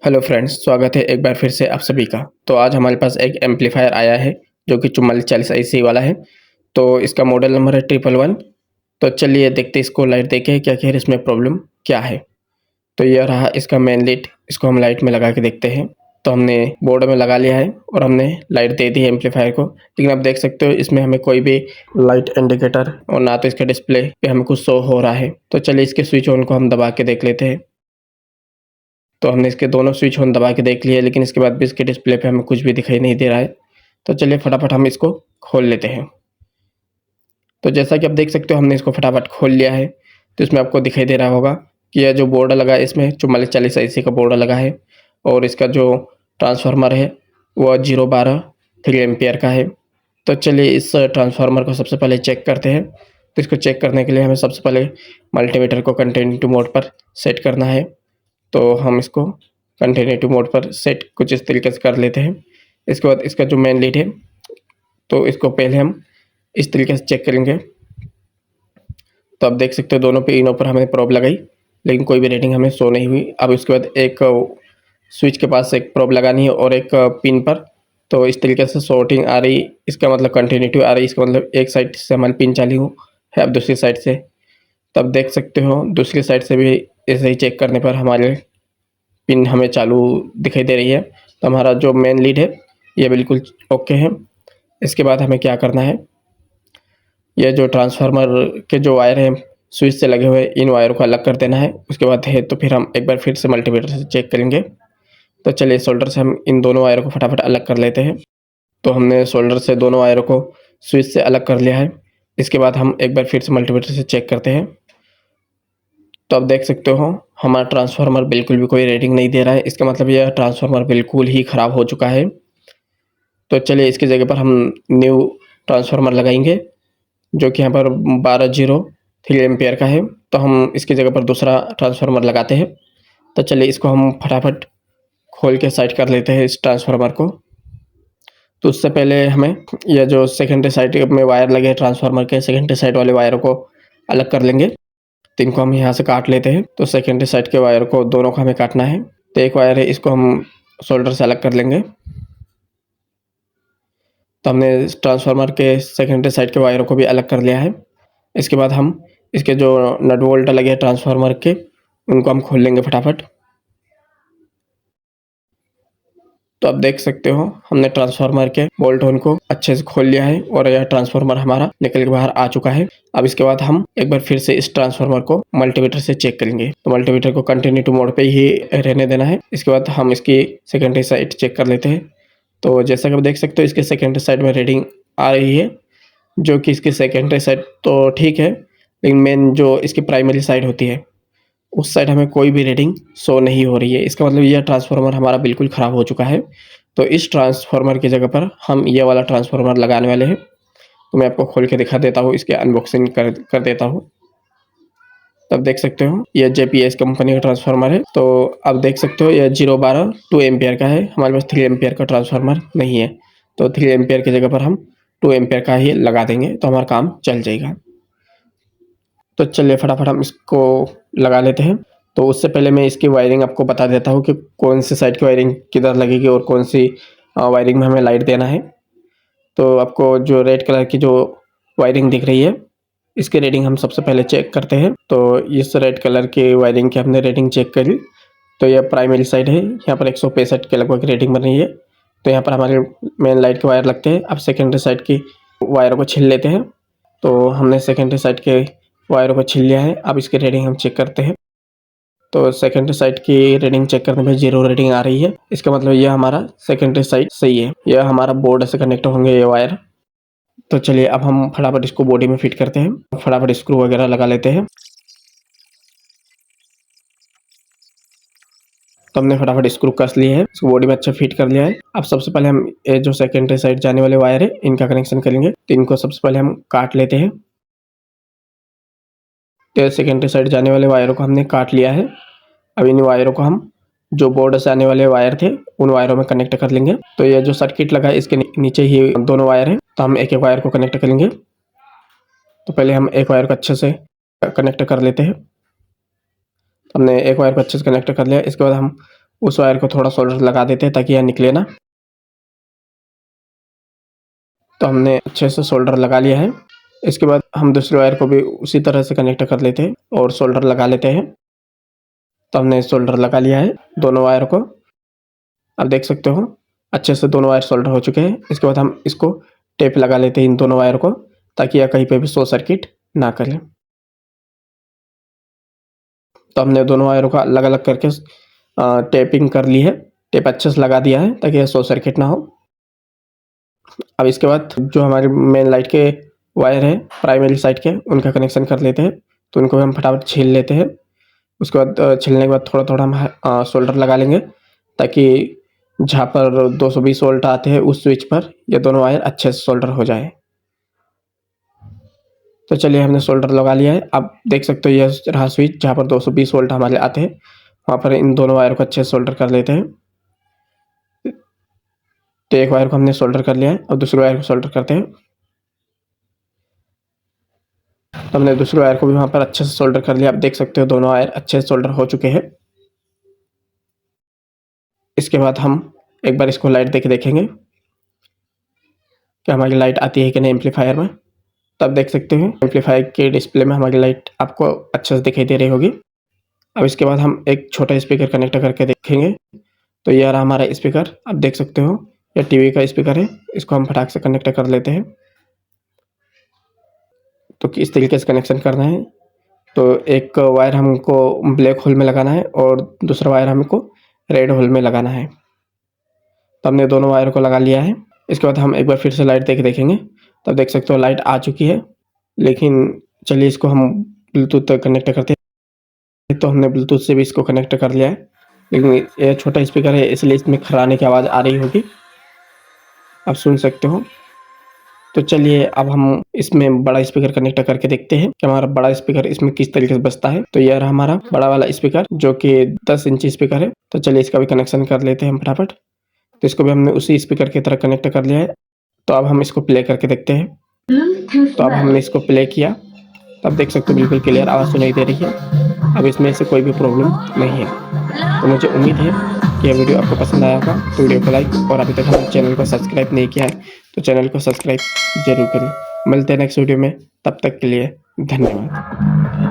Hello friends, स्वागत है एक बार फिर से आप सभी का। तो आज हमारे पास एक एम्पलीफायर आया है जो कि 4440 IC वाला है। तो इसका मॉडल नंबर है 111। तो चलिए देखते हैं इसको लाइट देके कि आखिर इसमें प्रॉब्लम क्या है। तो यह रहा इसका मेन लीड, इसको हम लाइट में लगा के देखते हैं। तो हमने बोर्ड में लगा लिया है और हमने लाइट दे दी है एम्पलीफायर को, लेकिन आप देख सकते हो इसमें हमें कोई भी लाइट इंडिकेटर और ना तो इसके डिस्प्ले पे हमें कुछ शो हो रहा है। तो चलिए इसके स्विच ऑन को हम दबा के देख लेते हैं। तो हमने इसके दोनों स्विच ऑन दबा के देख लिए, लेकिन इसके बाद भी इसके डिस्प्ले पे हमें कुछ भी दिखाई नहीं दे रहा है। तो चलिए फटाफट हम इसको खोल लेते हैं। तो जैसा कि आप देख सकते हो हमने इसको फटाफट खोल लिया है। तो इसमें आपको दिखाई दे रहा होगा कि यह जो बोर्ड लगा है इसमें 4440 IC का बोर्ड लगा है और इसका जो ट्रांसफार्मर है वह 012 3 एम्पियर का है। तो चलिए इस ट्रांसफार्मर को सबसे पहले चेक करते हैं। तो इसको चेक करने के लिए हमें सबसे पहले मल्टीमीटर को कंटिन्यूटी मोड पर सेट करना है। तो हम इसको कंटिन्यूटी मोड पर सेट कुछ इस तरीके से कर लेते हैं। इसके बाद इसका जो मेन लीड है तो इसको पहले हम इस तरीके से चेक करेंगे। तो आप देख सकते हो दोनों पे इनों पर हमने प्रोब लगाई, लेकिन कोई भी रेटिंग हमें शो नहीं हुई। अब इसके बाद एक स्विच के पास एक प्रोब लगानी है और एक पिन पर। तो इस तरीके से शॉर्टिंग आ रही, इसका मतलब कंटिन्यूटी आ रही, इसका मतलब एक साइड से हमारी पिन चालू है, अब दूसरी साइड से। तब देख सकते हो दूसरी साइड से भी ऐसे ही चेक करने पर हमारे पिन हमें चालू दिखाई दे रही है। तो हमारा जो मेन लीड है ये बिल्कुल ओके है। इसके बाद हमें क्या करना है, ये जो ट्रांसफार्मर के जो वायर हैं स्विच से लगे हुए, इन वायरों को अलग कर देना है। उसके बाद है तो फिर हम एक बार फिर से मल्टीमीटर से चेक करेंगे। तो चलिए सोल्डर से हम इन दोनों वायरों को फटाफट अलग कर लेते हैं। तो हमने सोल्डर से दोनों वायरों को स्विच से अलग कर लिया है। इसके बाद हम एक बार फिर से मल्टीमीटर से चेक करते हैं। तो आप देख सकते हो हमारा ट्रांसफार्मर बिल्कुल भी कोई रीडिंग नहीं दे रहा है। इसका मतलब यह ट्रांसफार्मर बिल्कुल ही ख़राब हो चुका है। तो चलिए इसकी जगह पर हम न्यू ट्रांसफार्मर लगाएंगे जो कि यहाँ पर 1203 एम्पियर का है। तो हम इसकी जगह पर दूसरा ट्रांसफार्मर लगाते हैं। तो चलिए इसको हम फटाफट खोल के साइड कर लेते हैं इस ट्रांसफार्मर को। तो उससे पहले हमें यह जो सेकेंडरी साइड में वायर लगे ट्रांसफार्मर के, सेकेंडरी साइड वाले वायरों को अलग कर लेंगे। तो इनको हम यहाँ से काट लेते हैं। तो सेकेंडरी साइड के वायर को दोनों को हमें काटना है। तो एक वायर है इसको हम सोल्डर से अलग कर लेंगे। तो हमने ट्रांसफार्मर के सेकेंडरी साइड के वायरों को भी अलग कर लिया है। इसके बाद हम इसके जो नट बोल्ट लगे हैं ट्रांसफार्मर के उनको हम खोल लेंगे फटाफट। तो आप देख सकते हो हमने ट्रांसफार्मर के बोल्ट होल को अच्छे से खोल लिया है और यह ट्रांसफार्मर हमारा निकल के बाहर आ चुका है। अब इसके बाद हम एक बार फिर से इस ट्रांसफार्मर को मल्टीमीटर से चेक करेंगे। तो मल्टीमीटर को कंटिन्यूटी मोड पे ही रहने देना है। इसके बाद हम इसकी सेकेंडरी साइड चेक कर लेते हैं। तो जैसा कि आप देख सकते हो इसके सेकेंडरी साइड में रीडिंग आ रही है, जो कि इसकी सेकेंडरी साइड तो ठीक है, लेकिन मेन जो इसकी प्राइमरी साइड होती है उस साइड हमें कोई भी रीडिंग शो नहीं हो रही है। इसका मतलब यह ट्रांसफार्मर हमारा बिल्कुल ख़राब हो चुका है। तो इस ट्रांसफार्मर की जगह पर हम ये वाला ट्रांसफार्मर लगाने वाले हैं। तो मैं आपको खोल के दिखा देता हूँ, इसके अनबॉक्सिंग कर देता हूँ। तब देख सकते हो यह JPS कंपनी का ट्रांसफार्मर है। तो आप देख सकते हो यह 012 2 एम्पियर का है। हमारे पास 3 एम्पियर का ट्रांसफार्मर नहीं है। तो 3 एम्पियर की जगह पर हम 2 एम्पियर का ही लगा देंगे तो हमारा काम चल जाएगा। तो चलिए फटाफट हम इसको लगा लेते हैं। तो उससे पहले मैं इसकी वायरिंग आपको बता देता हूँ कि कौन सी साइड की वायरिंग किधर लगेगी और कौन सी वायरिंग में हमें लाइट देना है। तो आपको जो रेड कलर की जो वायरिंग दिख रही है इसकी रेटिंग हम सबसे पहले चेक करते हैं। तो इस रेड कलर की वायरिंग की हमने रेटिंग चेक करी। तो यह प्राइमरी साइड है, यहाँ पर 165 के लगभग रेटिंग बन रही है। तो यहाँ पर हमारे मेन लाइट के वायर लगते हैं। अब सेकेंडरी साइड की वायरों को छील लेते हैं। तो हमने सेकेंडरी साइड के वायरों को छील लिया है। अब इसकी रेटिंग हम चेक करते हैं। तो सेकेंडरी साइड की रेटिंग चेक करने में 0 रेटिंग आ रही है। इसका मतलब यह हमारा सेकेंडरी साइड सही है, यह हमारा बोर्ड से कनेक्ट होंगे ये वायर। तो चलिए अब हम फटाफट इसको बॉडी में फिट करते हैं, फटाफट स्क्रू वगैरह लगा लेते हैं। तो हमने फटाफट स्क्रू कस लिए है, इसको बॉडी में अच्छा फिट कर लिया है। अब सबसे पहले हम ये जो सेकेंडरी साइड जाने वाले वायर है इनका कनेक्शन करेंगे। तो इनको सबसे पहले हम काट लेते हैं। तो सेकेंडरी साइड जाने वाले वायरों को हमने काट लिया है। अब इन वायरों को हम जो बोर्ड से आने वाले वायर थे उन वायरों में कनेक्ट कर लेंगे। तो ये जो सर्किट लगा है इसके नीचे ही दोनों वायर है। तो हम एक एक वायर को कनेक्ट करेंगे। तो पहले हम एक वायर को अच्छे से कनेक्ट कर लेते हैं। हमने एक वायर को अच्छे से कनेक्ट कर लिया। इसके बाद हम उस वायर को थोड़ा सोल्डर लगा देते हैं ताकि यह निकले ना। तो हमने अच्छे से सोल्डर लगा लिया है। इसके बाद हम दूसरे वायर को भी उसी तरह से कनेक्ट कर लेते हैं और सोल्डर लगा लेते हैं। तो हमने सोल्डर लगा लिया है दोनों वायर को। अब देख सकते हो अच्छे से दोनों वायर सोल्डर हो चुके हैं। इसके बाद हम इसको टेप लगा लेते हैं इन दोनों वायर को, ताकि यह कहीं पे भी शॉर्ट सर्किट ना करे। तो हमने दोनों वायरों को अलग अलग करके टेपिंग कर ली है। टेप अच्छे से लगा दिया है ताकि यह शॉर्ट सर्किट ना हो। अब इसके बाद जो हमारे मेन लाइट के वायर है प्राइमरी साइड के, उनका कनेक्शन कर लेते हैं। तो उनको हम फटाफट छील लेते हैं। उसके बाद छीलने के बाद थोड़ा थोड़ा हम सोल्डर लगा लेंगे, ताकि जहाँ पर 220 वोल्ट आते हैं उस स्विच पर ये दोनों वायर अच्छे से सोल्डर हो जाए। तो चलिए हमने सोल्डर लगा लिया है। अब देख सकते हो यह रहा स्विच जहाँ पर 220 वोल्ट हमारे आते हैं, वहाँ पर इन दोनों वायर को अच्छे से सोल्डर कर लेते हैं। तो एक वायर को हमने सोल्डर कर लिया है, अब दूसरे वायर को सोल्डर करते हैं। तो हमने दूसरे वायर को भी वहाँ पर अच्छे से सोल्डर कर लिया। आप देख सकते हो दोनों वायर अच्छे से सोल्डर हो चुके हैं। इसके बाद हम एक बार इसको लाइट देके देखेंगे कि हमारी लाइट आती है कि नहीं एम्पलीफायर में। तब देख सकते हो एम्पलीफायर के डिस्प्ले में हमारी लाइट आपको अच्छे से दिखाई दे रही होगी। अब इसके बाद हम एक छोटा स्पीकर कनेक्ट करके देखेंगे। तो यह रहा हमारा स्पीकर। आप देख सकते हो यह टीवी का स्पीकर है। इसको हम फटाक से कनेक्ट कर लेते हैं। तो किस तरीके से कनेक्शन करना है, तो एक वायर हमको ब्लैक होल में लगाना है और दूसरा वायर हमको रेड होल में लगाना है। तो हमने दोनों वायर को लगा लिया है। इसके बाद हम एक बार फिर से लाइट देके देखेंगे। तब देख सकते हो लाइट आ चुकी है। लेकिन चलिए इसको हम ब्लूटूथ तक कनेक्ट करते हैं। तो हमने ब्लूटूथ से भी इसको कनेक्ट कर लिया है, लेकिन ये छोटा स्पीकर है इसलिए इसमें खराने की आवाज़ आ रही होगी, आप सुन सकते हो। तो चलिए अब हम इसमें बड़ा स्पीकर कनेक्ट करके देखते हैं कि हमारा बड़ा स्पीकर इसमें किस तरीके से बजता है। तो यह रहा हमारा बड़ा वाला स्पीकर जो कि 10 इंची स्पीकर है। तो चलिए इसका भी कनेक्शन कर लेते हैं हम फटाफट। तो इसको भी हमने उसी स्पीकर की तरह कनेक्ट कर लिया है। तो अब हम इसको प्ले करके देखते हैं। तो अब हमने इसको प्ले किया, तब देख सकते हो बिल्कुल क्लियर आवाज़ सुनाई दे रही है। अब इसमें से कोई भी प्रॉब्लम नहीं है। तो मुझे उम्मीद है कि यह वीडियो आपको पसंद आया होगा। तो वीडियो को लाइक और अभी तक हमारे चैनल को सब्सक्राइब नहीं किया है तो चैनल को सब्सक्राइब जरूर करें। मिलते हैं नेक्स्ट वीडियो में, तब तक के लिए धन्यवाद।